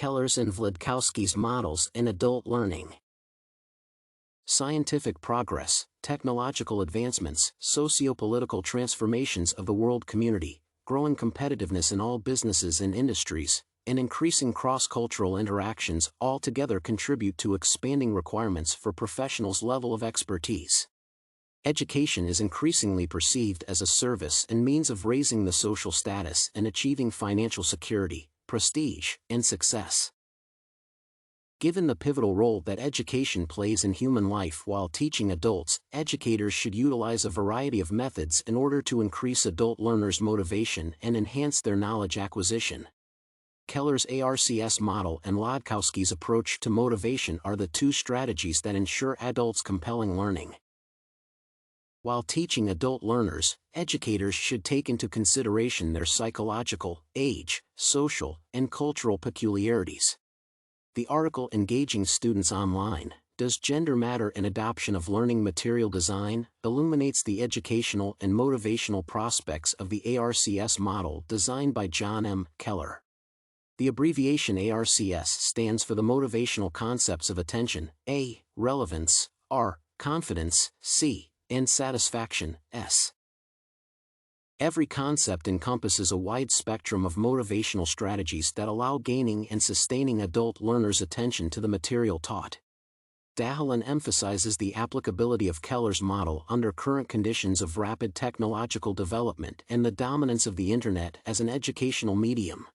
Keller's and Wlodkowski's models in adult learning. Scientific progress, technological advancements, socio-political transformations of the world community, growing competitiveness in all businesses and industries, and increasing cross-cultural interactions all together contribute to expanding requirements for professionals' level of expertise. Education is increasingly perceived as a service and means of raising the social status and achieving financial security, prestige, and success. Given the pivotal role that education plays in human life while teaching adults, educators should utilize a variety of methods in order to increase adult learners' motivation and enhance their knowledge acquisition. Keller's ARCS model and Wlodkowski's approach to motivation are the two strategies that ensure adults' compelling learning. While teaching adult learners, educators should take into consideration their psychological, age, social, and cultural peculiarities. The article Engaging Students Online, Does Gender Matter in Adoption of Learning Material Design? Illuminates the educational and motivational prospects of the ARCS model designed by John M. Keller. The abbreviation ARCS stands for the motivational concepts of attention, A, relevance, R, confidence, C, and satisfaction, S. Every concept encompasses a wide spectrum of motivational strategies that allow gaining and sustaining adult learners' attention to the material taught. Dahalan emphasizes the applicability of Keller's model under current conditions of rapid technological development and the dominance of the Internet as an educational medium.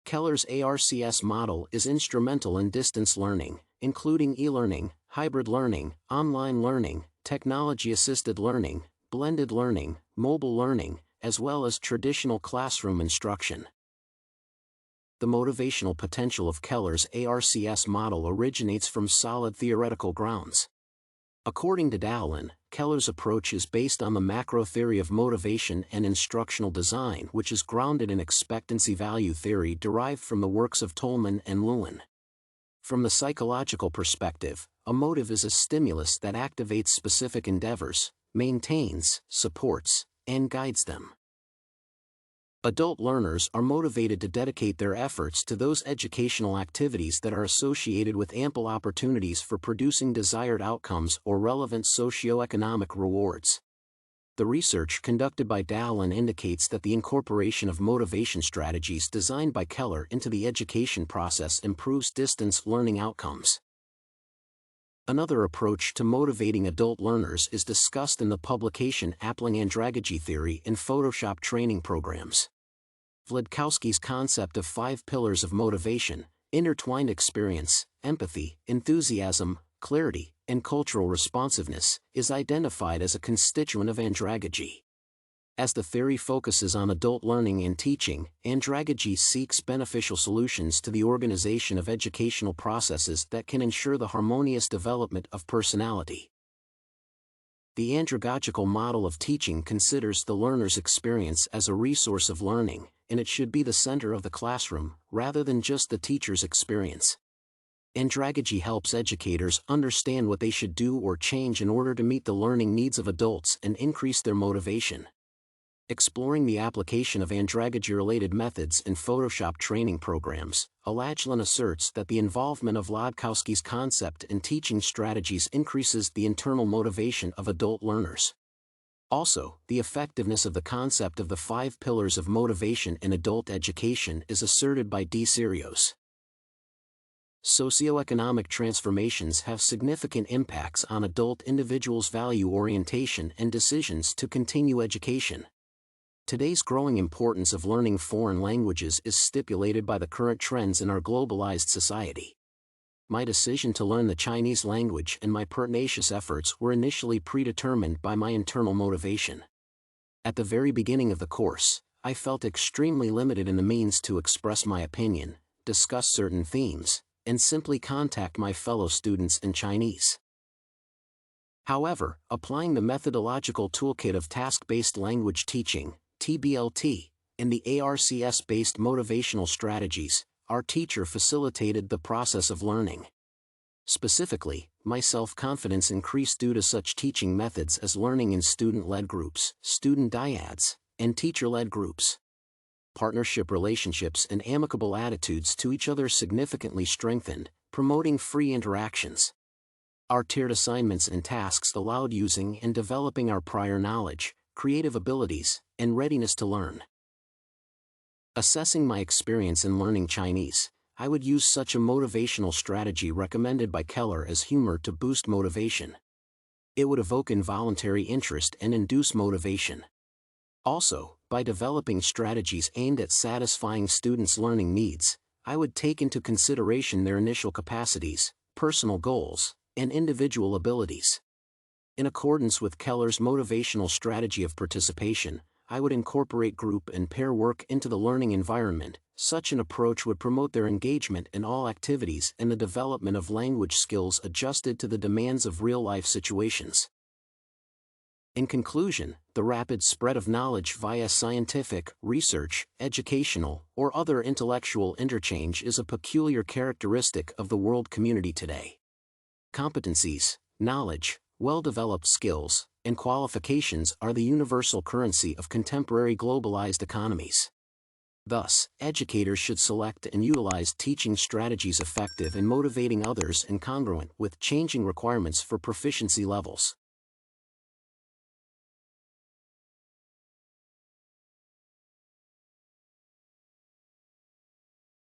Keller's ARCS model is instrumental in distance learning, including e-learning, hybrid learning, online learning, technology-assisted learning, blended learning, mobile learning, as well as traditional classroom instruction. The motivational potential of Keller's ARCS model originates from solid theoretical grounds. According to Dahalan, Keller's approach is based on the macro theory of motivation and instructional design, which is grounded in expectancy value theory derived from the works of Tolman and Lewin. From the psychological perspective, a motive is a stimulus that activates specific endeavors, maintains, supports, and guides them. Adult learners are motivated to dedicate their efforts to those educational activities that are associated with ample opportunities for producing desired outcomes or relevant socioeconomic rewards. The research conducted by Dahalan indicates that the incorporation of motivation strategies designed by Keller into the education process improves distance learning outcomes. Another approach to motivating adult learners is discussed in the publication Applying Andragogy Theory in Photoshop Training Programs. Wlodkowski's concept of 5 pillars of motivation, intertwined experience, empathy, enthusiasm, clarity, and cultural responsiveness, is identified as a constituent of andragogy. As the theory focuses on adult learning and teaching, andragogy seeks beneficial solutions to the organization of educational processes that can ensure the harmonious development of personality. The andragogical model of teaching considers the learner's experience as a resource of learning, and it should be the center of the classroom, rather than just the teacher's experience. Andragogy helps educators understand what they should do or change in order to meet the learning needs of adults and increase their motivation. Exploring the application of andragogy-related methods in Photoshop training programs, Alajlan asserts that the involvement of Wlodkowski's concept in teaching strategies increases the internal motivation of adult learners. Also, the effectiveness of the concept of the 5 pillars of motivation in adult education is asserted by Serio. Socioeconomic transformations have significant impacts on adult individuals' value orientation and decisions to continue education. Today's growing importance of learning foreign languages is stipulated by the current trends in our globalized society. My decision to learn the Chinese language and my pertinacious efforts were initially predetermined by my internal motivation. At the very beginning of the course, I felt extremely limited in the means to express my opinion, discuss certain themes, and simply contact my fellow students in Chinese. However, applying the methodological toolkit of task-based language teaching, TBLT, and the ARCS-based motivational strategies, our teacher facilitated the process of learning. Specifically, my self-confidence increased due to such teaching methods as learning in student-led groups, student dyads, and teacher-led groups. partnership relationships and amicable attitudes to each other significantly strengthened, promoting free interactions. Our tiered assignments and tasks allowed using and developing our prior knowledge, creative abilities, and readiness to learn. Assessing my experience in learning Chinese, I would use such a motivational strategy recommended by Keller as humor to boost motivation. It would evoke involuntary interest and induce motivation. Also, by developing strategies aimed at satisfying students' learning needs, I would take into consideration their initial capacities, personal goals, and individual abilities. In accordance with Keller's motivational strategy of participation, I would incorporate group and pair work into the learning environment. Such an approach would promote their engagement in all activities and the development of language skills adjusted to the demands of real-life situations. In conclusion, the rapid spread of knowledge via scientific, research, educational, or other intellectual interchange is a peculiar characteristic of the world community today. Competencies, knowledge, well-developed skills, and qualifications are the universal currency of contemporary globalized economies. Thus, educators should select and utilize teaching strategies effective in motivating others and congruent with changing requirements for proficiency levels.